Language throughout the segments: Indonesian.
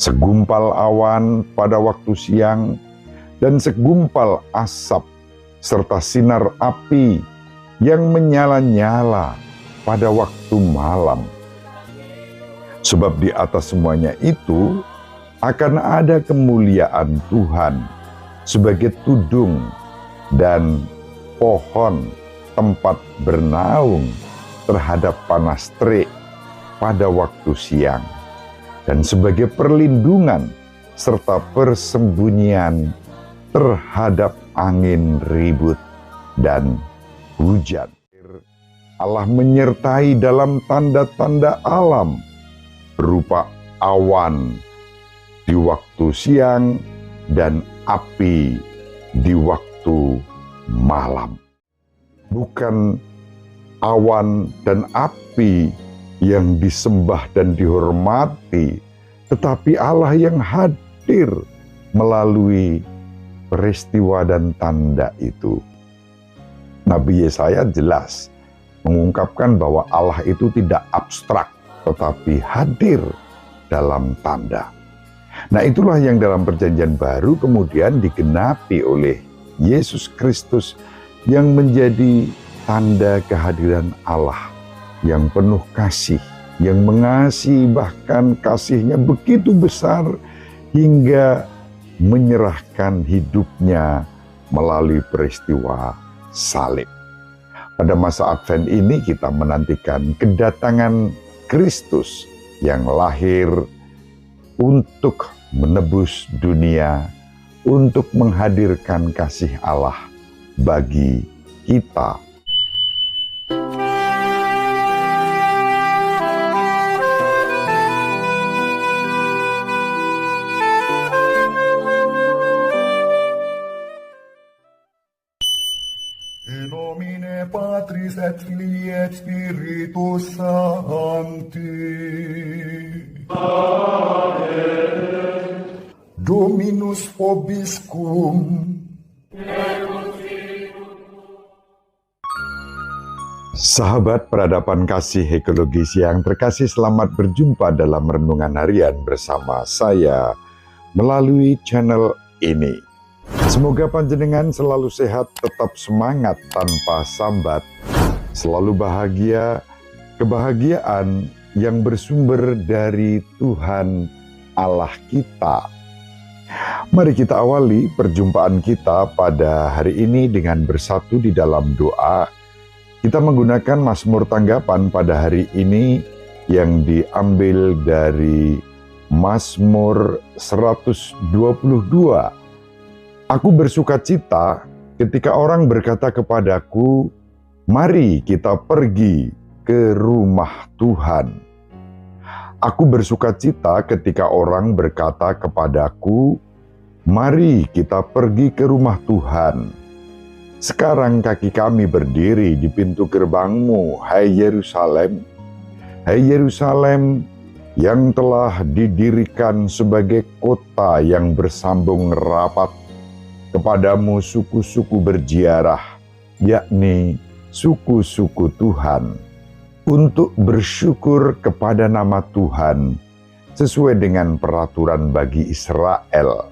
segumpal awan pada waktu siang, dan segumpal asap, serta sinar api yang menyala-nyala pada waktu malam. Sebab di atas semuanya itu akan ada kemuliaan Tuhan sebagai tudung dan pohon tempat bernaung terhadap panas terik pada waktu siang, dan sebagai perlindungan serta persembunyian terhadap angin ribut dan hujan. Allah menyertai dalam tanda-tanda alam berupa awan di waktu siang dan api di waktu malam. Bukan awan dan api yang disembah dan dihormati, tetapi Allah yang hadir melalui peristiwa dan tanda itu. Nabi Yesaya jelas mengungkapkan bahwa Allah itu tidak abstrak, tetapi hadir dalam tanda. Nah, itulah yang dalam Perjanjian Baru kemudian digenapi oleh Yesus Kristus yang menjadi tanda kehadiran Allah yang penuh kasih, yang mengasihi, bahkan kasihnya begitu besar hingga menyerahkan hidupnya melalui peristiwa salib. Pada masa Advent ini kita menantikan kedatangan Kristus yang lahir untuk menebus dunia, untuk menghadirkan kasih Allah bagi kita. In nomine Patris et Filii et Spiritus Sancti. Amen. Dominus vobiscum. Sahabat peradaban kasih ekologis yang terkasih, selamat berjumpa dalam renungan harian bersama saya melalui channel ini. Semoga panjenengan selalu sehat, tetap semangat tanpa sambat, selalu bahagia, kebahagiaan yang bersumber dari Tuhan Allah kita. Mari kita awali perjumpaan kita pada hari ini dengan bersatu di dalam doa. Kita menggunakan Mazmur Tanggapan pada hari ini yang diambil dari Mazmur 122. Aku bersukacita ketika orang berkata kepadaku, mari kita pergi ke rumah Tuhan. Aku bersukacita ketika orang berkata kepadaku, mari kita pergi ke rumah Tuhan. Sekarang kaki kami berdiri di pintu gerbangmu, hai Yerusalem. Hai Yerusalem yang telah didirikan sebagai kota yang bersambung rapat. Kepadamu suku-suku berziarah, yakni suku-suku Tuhan, untuk bersyukur kepada nama Tuhan sesuai dengan peraturan bagi Israel.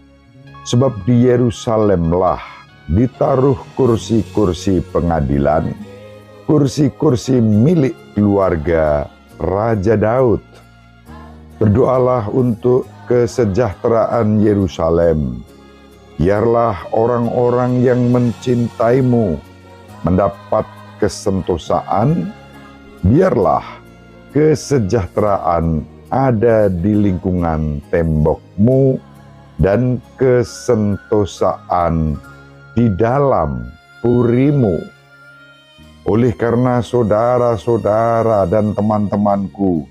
Sebab di Yerusalemlah ditaruh kursi-kursi pengadilan, kursi-kursi milik keluarga Raja Daud. Berdoalah untuk kesejahteraan Yerusalem. Biarlah orang-orang yang mencintaimu mendapat kesentosaan, biarlah kesejahteraan ada di lingkungan tembokmu dan kesentosaan di dalam purimu. Oleh karena saudara-saudara dan teman-temanku,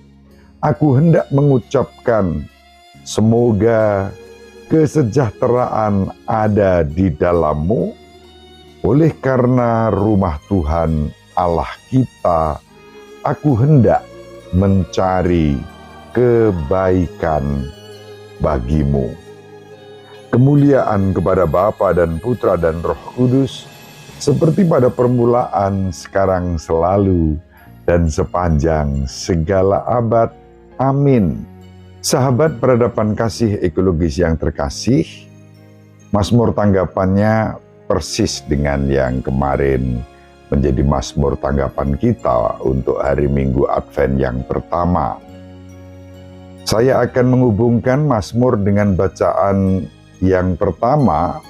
aku hendak mengucapkan semoga kesejahteraan ada di dalammu, oleh karena rumah Tuhan Allah kita, aku hendak mencari kebaikan bagimu. Kemuliaan kepada Bapa dan Putra dan Roh Kudus, seperti pada permulaan, sekarang, selalu, dan sepanjang segala abad. Amin. Sahabat peradaban kasih ekologis yang terkasih, Mazmur tanggapannya persis dengan yang kemarin menjadi Mazmur tanggapan kita untuk hari Minggu Advent yang pertama. Saya akan menghubungkan Mazmur dengan bacaan yang pertama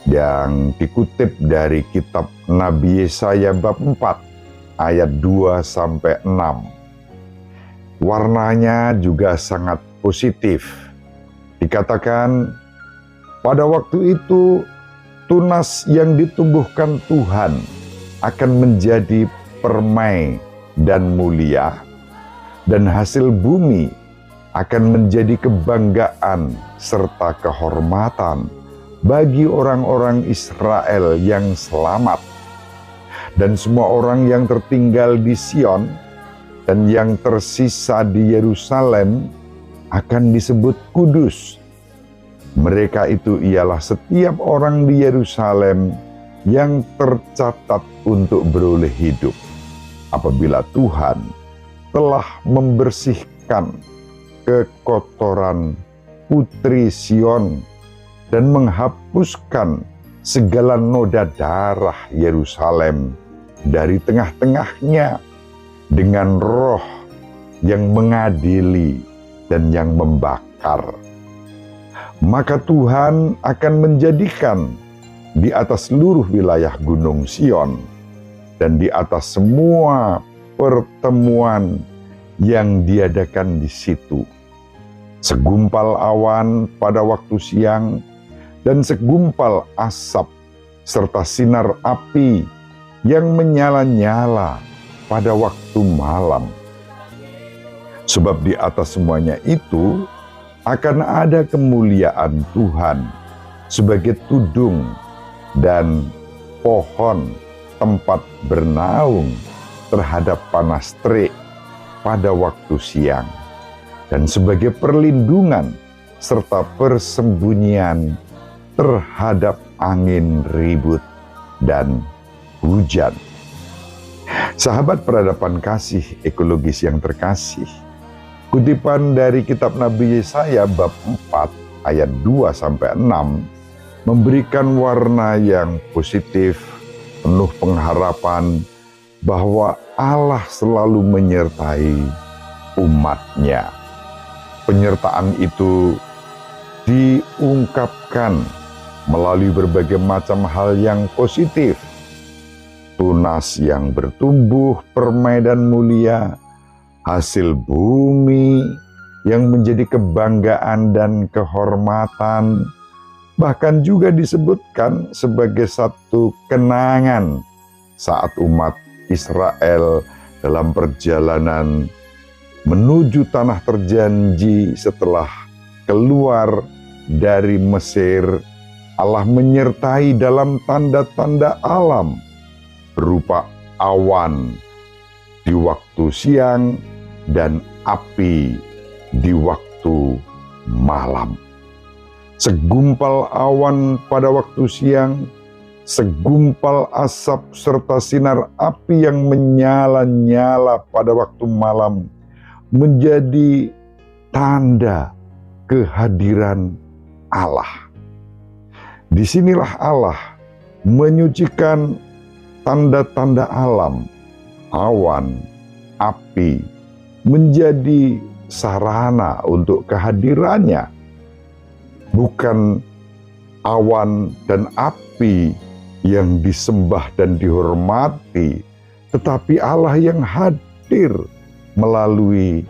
yang dikutip dari kitab Nabi Yesaya bab 4 ayat 2-6. Warnanya juga sangat positif. Dikatakan, pada waktu itu tunas yang ditumbuhkan Tuhan akan menjadi permai dan mulia, dan hasil bumi akan menjadi kebanggaan serta kehormatan bagi orang-orang Israel yang selamat. Dan semua orang yang tertinggal di Sion dan yang tersisa di Yerusalem akan disebut kudus. Mereka itu ialah setiap orang di Yerusalem yang tercatat untuk beroleh hidup, apabila Tuhan telah membersihkan kekotoran putri Sion dan menghapuskan segala noda darah Yerusalem dari tengah-tengahnya dengan roh yang mengadili dan yang membakar. Maka Tuhan akan menjadikan di atas seluruh wilayah gunung Sion dan di atas semua pertemuan yang diadakan di situ segumpal awan pada waktu siang dan segumpal asap serta sinar api yang menyala-nyala pada waktu malam. Sebab di atas semuanya itu akan ada kemuliaan Tuhan sebagai tudung dan pohon tempat bernaung terhadap panas terik pada waktu siang, dan sebagai perlindungan serta persembunyian terhadap angin ribut dan hujan. Sahabat peradaban kasih ekologis yang terkasih, kutipan dari kitab Nabi Yesaya bab 4 ayat 2-6 memberikan warna yang positif, penuh pengharapan bahwa Allah selalu menyertai umat-Nya. Penyertaan itu diungkapkan melalui berbagai macam hal yang positif. Tunas yang bertumbuh, permai dan mulia, hasil bumi yang menjadi kebanggaan dan kehormatan, bahkan juga disebutkan sebagai satu kenangan saat umat Israel dalam perjalanan menuju tanah terjanji setelah keluar dari Mesir. Allah menyertai dalam tanda-tanda alam berupa awan di waktu siang dan api di waktu malam. Segumpal awan pada waktu siang, segumpal asap serta sinar api yang menyala-nyala pada waktu malam menjadi tanda kehadiran Allah. Disinilah Allah menyucikan tanda-tanda alam, awan, api, menjadi sarana untuk kehadirannya. Bukan awan dan api yang disembah dan dihormati, tetapi Allah yang hadir melalui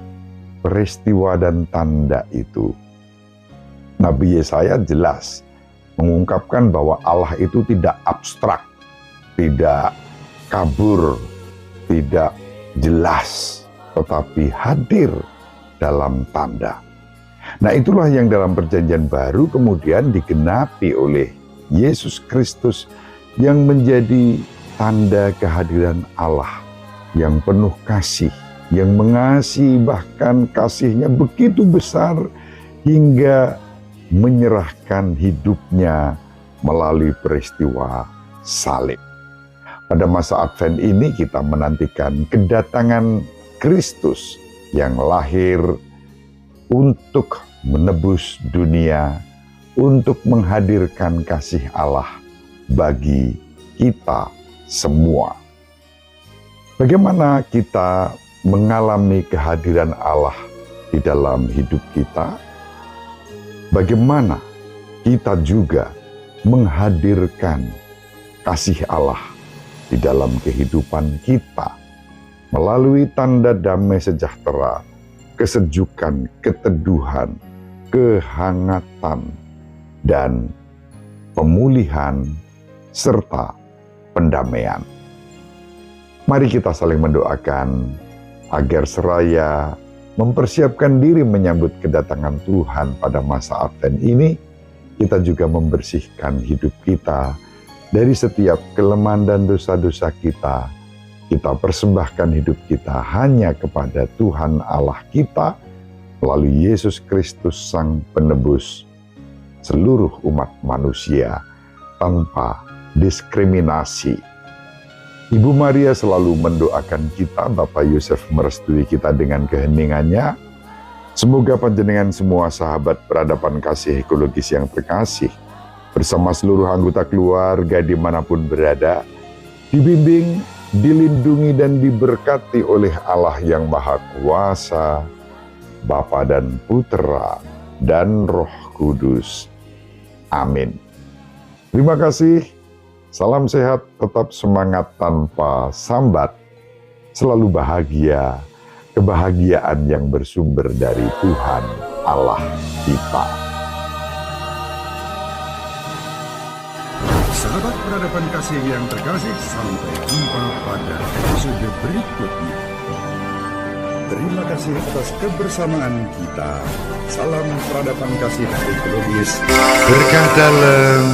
peristiwa dan tanda itu. Nabi Yesaya jelas mengungkapkan bahwa Allah itu tidak abstrak, tidak kabur, tidak jelas, tetapi hadir dalam tanda. Nah, itulah yang dalam perjanjian baru kemudian digenapi oleh Yesus Kristus yang menjadi tanda kehadiran Allah yang penuh kasih, yang mengasihi, bahkan kasihnya begitu besar hingga menyerahkan hidupnya melalui peristiwa salib. Pada masa Advent ini kita menantikan kedatangan Kristus yang lahir untuk menebus dunia, untuk menghadirkan kasih Allah bagi kita semua. Bagaimana kita mengalami kehadiran Allah di dalam hidup kita? Bagaimana kita juga menghadirkan kasih Allah di dalam kehidupan kita melalui tanda damai sejahtera, kesejukan, keteduhan, kehangatan, dan pemulihan, serta pendamaian. Mari kita saling mendoakan agar seraya mempersiapkan diri menyambut kedatangan Tuhan pada masa Advent ini, kita juga membersihkan hidup kita dari setiap kelemahan dan dosa-dosa kita. Kita persembahkan hidup kita hanya kepada Tuhan Allah kita melalui Yesus Kristus Sang Penebus seluruh umat manusia tanpa diskriminasi. Ibu Maria selalu mendoakan kita, Bapak Yosef merestui kita dengan keheningannya. Semoga panjenengan semua sahabat peradaban kasih ekologis yang terkasih, bersama seluruh anggota keluarga dimanapun berada, dibimbing, dilindungi dan diberkati oleh Allah yang Maha Kuasa, Bapa dan Putera dan Roh Kudus. Amin. Terima kasih. Salam sehat, tetap semangat tanpa sambat. Selalu bahagia, kebahagiaan yang bersumber dari Tuhan Allah kita. Sahabat peradaban kasih yang terkasih, sampai jumpa pada episode berikutnya. Terima kasih atas kebersamaan kita. Salam peradaban kasih ekologis. Berkah dalam